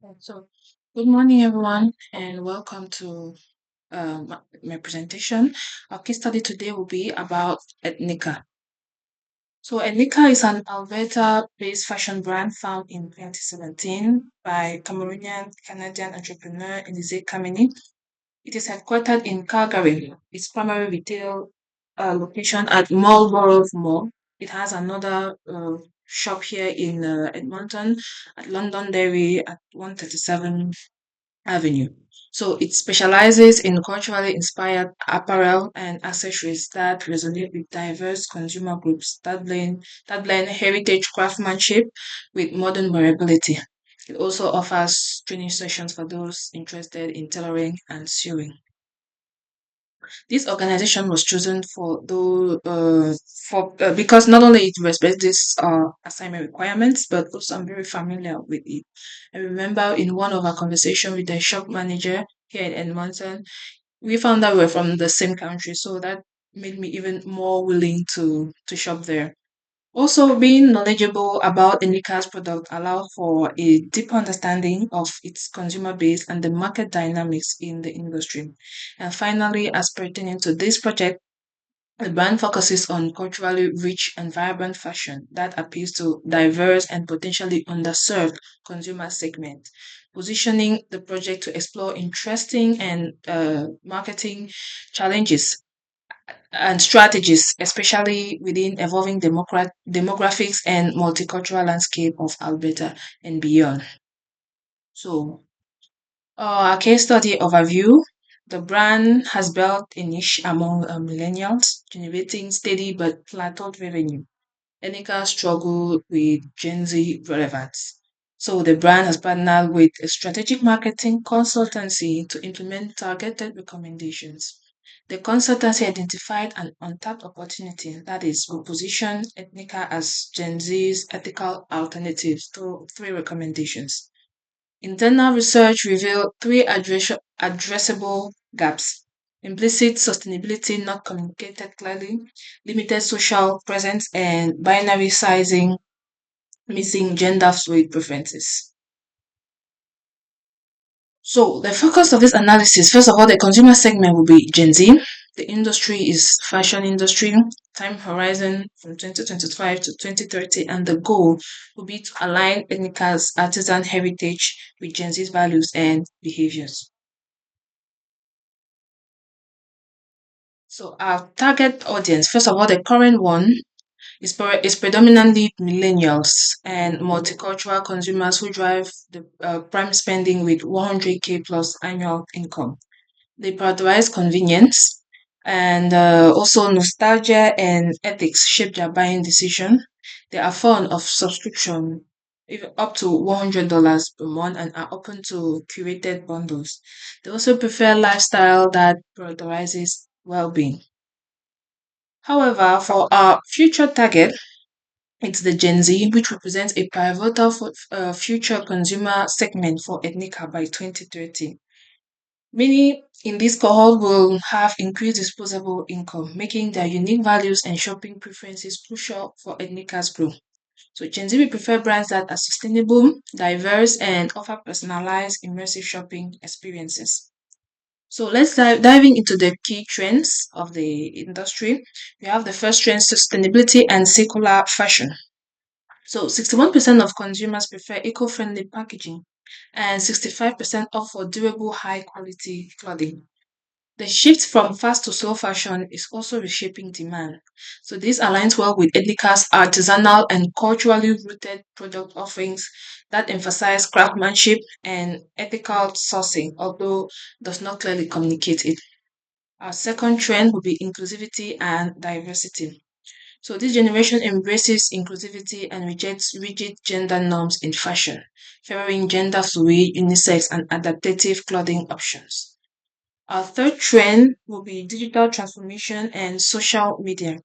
So, good morning, everyone, and welcome to my presentation. Our case study today will be about Ethnica. So, Ethnica is an Alberta-based fashion brand found in 2017 by Cameroonian Canadian entrepreneur Elise Kamini. It is headquartered in Calgary. Its primary retail location at Marlborough Mall. It has another shop here in Edmonton, at Londonderry at 137 Avenue. So it specializes in culturally inspired apparel and accessories that resonate with diverse consumer groups that blend heritage craftsmanship with modern wearability. It also offers training sessions for those interested in tailoring and sewing. This organization was chosen because not only it respects this assignment requirements, but also I'm very familiar with it. I remember in one of our conversation with the shop manager here in Edmonton, we found that we're from the same country, so that made me even more willing to shop there. Also, being knowledgeable about Enika's product allows for a deep understanding of its consumer base and the market dynamics in the industry. And finally, as pertaining to this project, the brand focuses on culturally rich and vibrant fashion that appeals to diverse and potentially underserved consumer segments, positioning the project to explore interesting and marketing challenges and strategies, especially within evolving demographics and multicultural landscape of Alberta and beyond. So, our case study overview. The brand has built a niche among millennials, generating steady but plateaued revenue. Enika struggled with Gen Z relevance. So the brand has partnered with a strategic marketing consultancy to implement targeted recommendations. The consultancy identified an untapped opportunity that is, we position Ethnica as Gen Z's ethical alternatives through three recommendations. Internal research revealed three addressable gaps: implicit sustainability not communicated clearly, limited social presence, and binary sizing missing gender fluid preferences. So, the focus of this analysis, first of all, the consumer segment will be Gen Z. The industry is fashion industry, time horizon from 2025 to 2030, and the goal will be to align Etnica's artisan heritage with Gen Z's values and behaviors. So our target audience, first of all, the current one is predominantly millennials and multicultural consumers who drive the prime spending with 100K plus annual income. They prioritize convenience and also nostalgia and ethics shape their buying decision. They are fond of subscription even up to $100 per month and are open to curated bundles. They also prefer lifestyle that prioritizes well-being. However, for our future target, it's the Gen Z, which represents a pivotal future consumer segment for Ethnica by 2030. Many in this cohort will have increased disposable income, making their unique values and shopping preferences crucial for Ethnica's growth. So Gen Z will prefer brands that are sustainable, diverse, and offer personalized, immersive shopping experiences. So let's diving into the key trends of the industry. We have the first trend, sustainability and circular fashion. So 61% of consumers prefer eco-friendly packaging and 65% opt for durable, high-quality clothing. The shift from fast to slow fashion is also reshaping demand. So this aligns well with Etnica's artisanal and culturally rooted product offerings that emphasize craftsmanship and ethical sourcing, although does not clearly communicate it. Our second trend will be inclusivity and diversity. So this generation embraces inclusivity and rejects rigid gender norms in fashion, favoring gender fluid, unisex, and adaptive clothing options. Our third trend will be digital transformation and social media.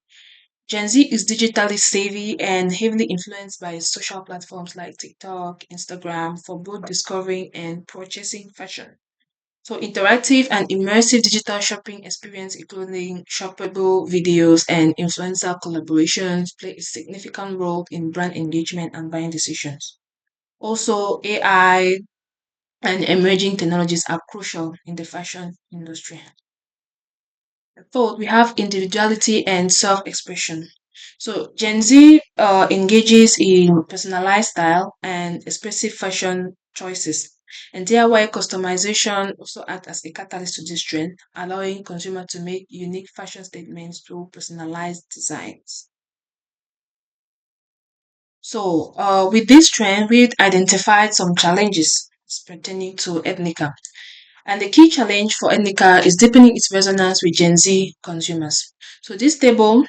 Gen Z is digitally savvy and heavily influenced by social platforms like TikTok, Instagram for both discovering and purchasing fashion. So interactive and immersive digital shopping experience, including shoppable videos and influencer collaborations, play a significant role in brand engagement and buying decisions. Also, AI and emerging technologies are crucial in the fashion industry. Fourth, we have individuality and self-expression. So Gen Z engages in personalized style and expressive fashion choices. And DIY customization also act as a catalyst to this trend, allowing consumers to make unique fashion statements through personalized designs. So, with this trend, we identified some challenges pertaining to Ethnica. And the key challenge for Ethnica is deepening its resonance with Gen Z consumers. So, this table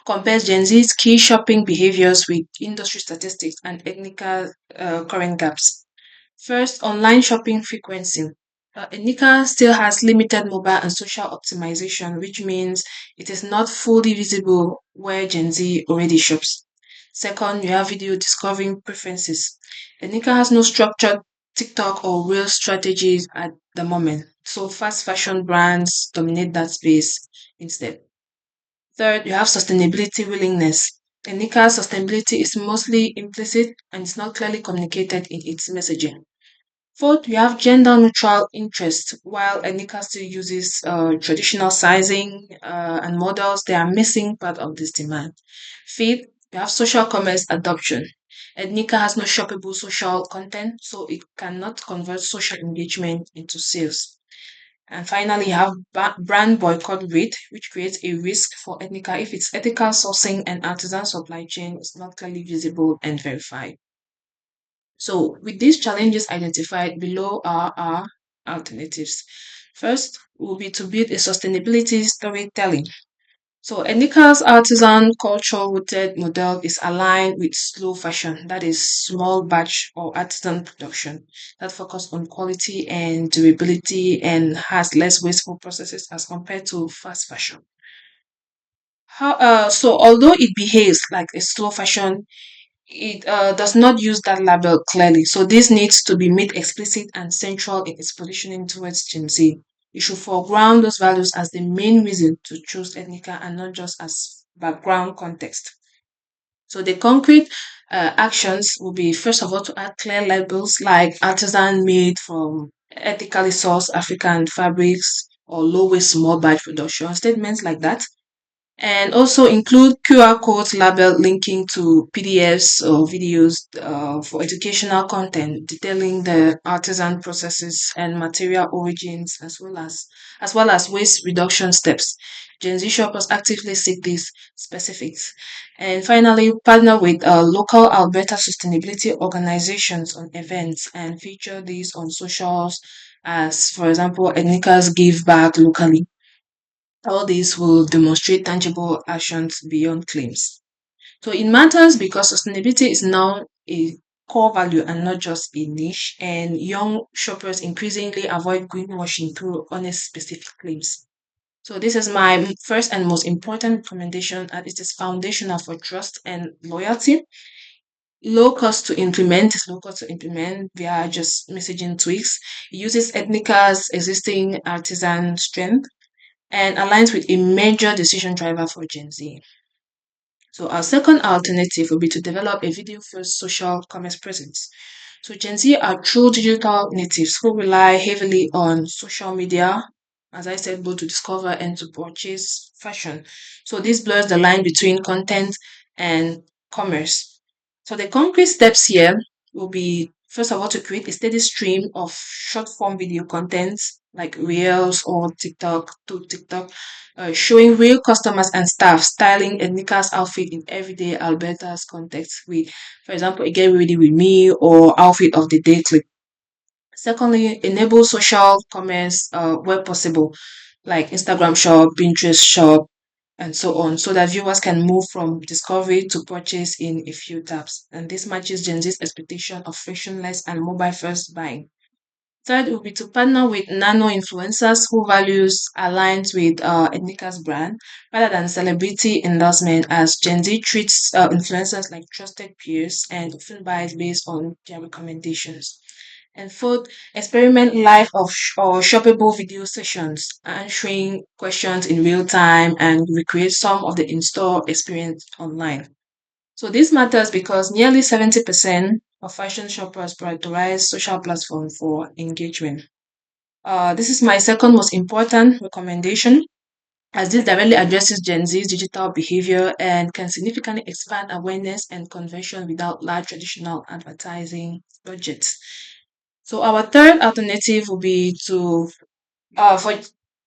compares Gen Z's key shopping behaviors with industry statistics and Ethnica current gaps. First, online shopping frequency. Ethnica still has limited mobile and social optimization, which means it is not fully visible where Gen Z already shops. Second, you have video discovering preferences. Ethnica has no structured TikTok or real strategies at the moment, so fast fashion brands dominate that space instead. Third, you have sustainability willingness. Enika's sustainability is mostly implicit and is not clearly communicated in its messaging. Fourth, we have gender neutral interest. While Enika still uses traditional sizing and models, they are missing part of this demand. Fifth, we have social commerce adoption. Ednika has no shoppable social content, so it cannot convert social engagement into sales. And finally, you have brand boycott rate, which creates a risk for Ethnica if its ethical sourcing and artisan supply chain is not clearly visible and verified. So, with these challenges identified below are our alternatives. First will be to build a sustainability storytelling. So, Enika's artisan culture rooted model is aligned with slow fashion, that is small batch or artisan production that focus on quality and durability and has less wasteful processes as compared to fast fashion. So, although it behaves like a slow fashion, it does not use that label clearly. So, this needs to be made explicit and central in its positioning towards Gen Z. It should foreground those values as the main reason to choose Ethnica and not just as background context. So the concrete actions will be first of all to add clear labels like artisan made from ethically sourced African fabrics or low waste small batch production, statements like that, and also include QR codes label linking to PDFs or videos for educational content detailing the artisan processes and material origins as well as waste reduction steps. Gen Z shoppers actively seek these specifics. And finally, partner with local Alberta sustainability organizations on events and feature these on socials as, for example, Etnica's Give Back locally. All these will demonstrate tangible actions beyond claims. So it matters because sustainability is now a core value and not just a niche, and young shoppers increasingly avoid greenwashing through honest specific claims. So this is my first and most important recommendation, and it is foundational for trust and loyalty. Low cost to implement via just messaging tweaks. It uses Ethnica's existing artisan strength and aligns with a major decision driver for Gen Z. So our second alternative will be to develop a video-first social commerce presence. So Gen Z are true digital natives who rely heavily on social media, as I said, both to discover and to purchase fashion. So this blurs the line between content and commerce. So the concrete steps here will be first of all to create a steady stream of short form video content like Reels or TikTok, showing real customers and staff styling Etnica's outfit in everyday Alberta's context with, for example, a get ready with me or outfit of the day clip. Secondly, enable social commerce where possible, like Instagram shop, Pinterest shop, and so on, so that viewers can move from discovery to purchase in a few taps. And this matches Gen Z's expectation of frictionless and mobile first buying. Third will be to partner with nano influencers who values aligns with Etnica's brand rather than celebrity endorsement, as Gen Z treats influencers like trusted peers and often buys based on their recommendations. And fourth, experiment live or shoppable video sessions, answering questions in real time and recreate some of the in-store experience online. So this matters because nearly 70% of fashion shoppers prioritize social platform for engagement. This is my second most important recommendation, as this directly addresses Gen Z's digital behavior and can significantly expand awareness and conversion without large traditional advertising budgets. So our third alternative would be to for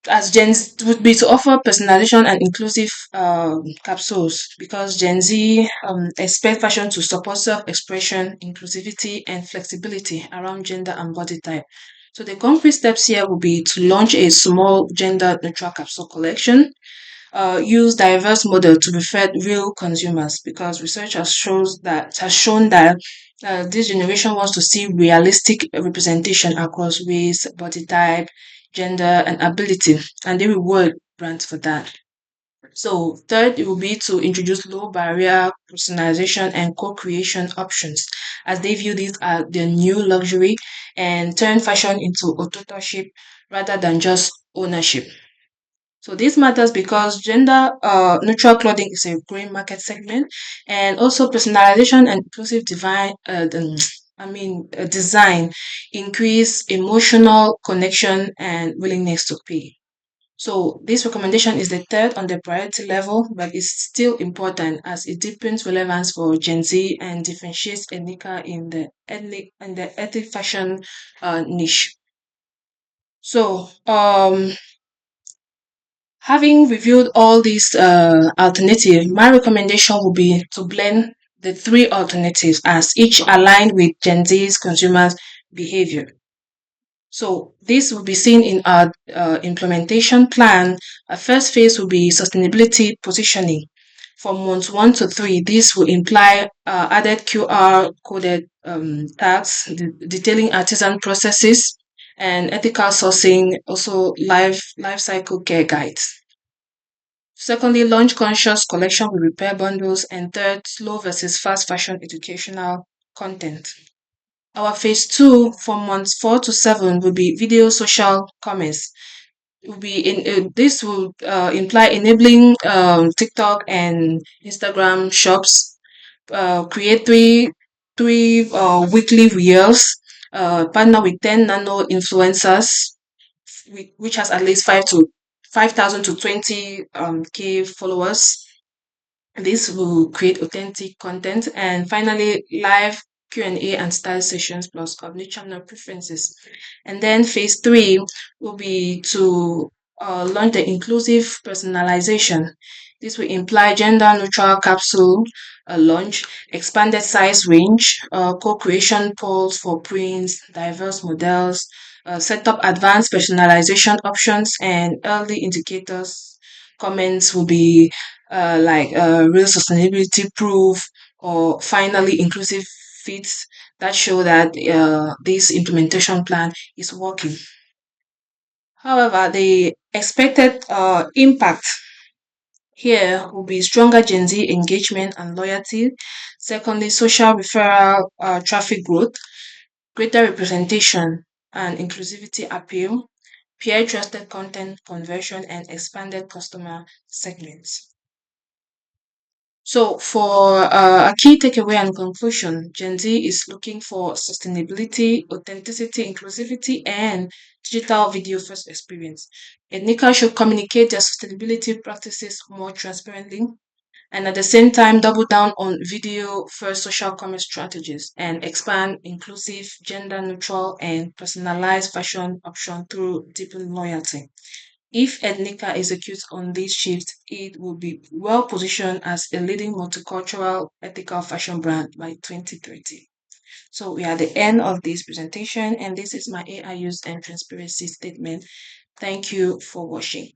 as Gen Z would be to offer personalization and inclusive capsules, because Gen Z expect fashion to support self-expression, inclusivity, and flexibility around gender and body type. So the concrete steps here will be to launch a small gender neutral capsule collection, use diverse model to reflect real consumers, because research has shown that this generation wants to see realistic representation across race, body type, gender, and ability, and they reward brands for that. So third, it will be to introduce low barrier personalization and co-creation options, as they view this as their new luxury and turn fashion into authorship rather than just ownership. So this matters because gender neutral clothing is a growing market segment, and also personalization and inclusive design increase emotional connection and willingness to pay. So this recommendation is the third on the priority level, but it's still important as it deepens relevance for Gen Z and differentiates Enika in the ethnic fashion niche. So having reviewed all these alternatives, my recommendation would be to blend the three alternatives as each align with Gen Z's consumers' behavior. So this will be seen in our implementation plan. Our first phase will be sustainability positioning. From months 1 to 3, this will imply added QR coded tags detailing artisan processes and ethical sourcing, also life cycle care guides. Secondly, launch conscious collection with repair bundles. And third, slow versus fast fashion educational content. Our phase two from months 4 to 7 will be video social commerce. Will be this will imply enabling TikTok and Instagram shops. Create three weekly reels. Partner with 10 nano influencers, which has at least 5,000 to 20 k followers. This will create authentic content. And finally, live Q&A and style sessions plus omnichannel preferences. And then phase three will be to launch the inclusive personalization. This will imply gender neutral capsule launch, expanded size range, co-creation polls for prints, diverse models, set up advanced personalization options, and early indicators. Comments will be real sustainability proof, or finally inclusive fits that show that this implementation plan is working. However, the expected impact here will be stronger Gen Z engagement and loyalty. Secondly, social referral traffic growth, greater representation and inclusivity appeal, peer trusted content conversion, and expanded customer segments. So, for a key takeaway and conclusion, Gen Z is looking for sustainability, authenticity, inclusivity, and digital video first experience. Ethnica should communicate their sustainability practices more transparently, and at the same time double down on video first social commerce strategies and expand inclusive, gender neutral, and personalized fashion option through deepened loyalty. If Ethnica executes on this shift, it will be well positioned as a leading multicultural ethical fashion brand by 2030. So we are at the end of this presentation, and this is my AI use and transparency statement. Thank you for watching.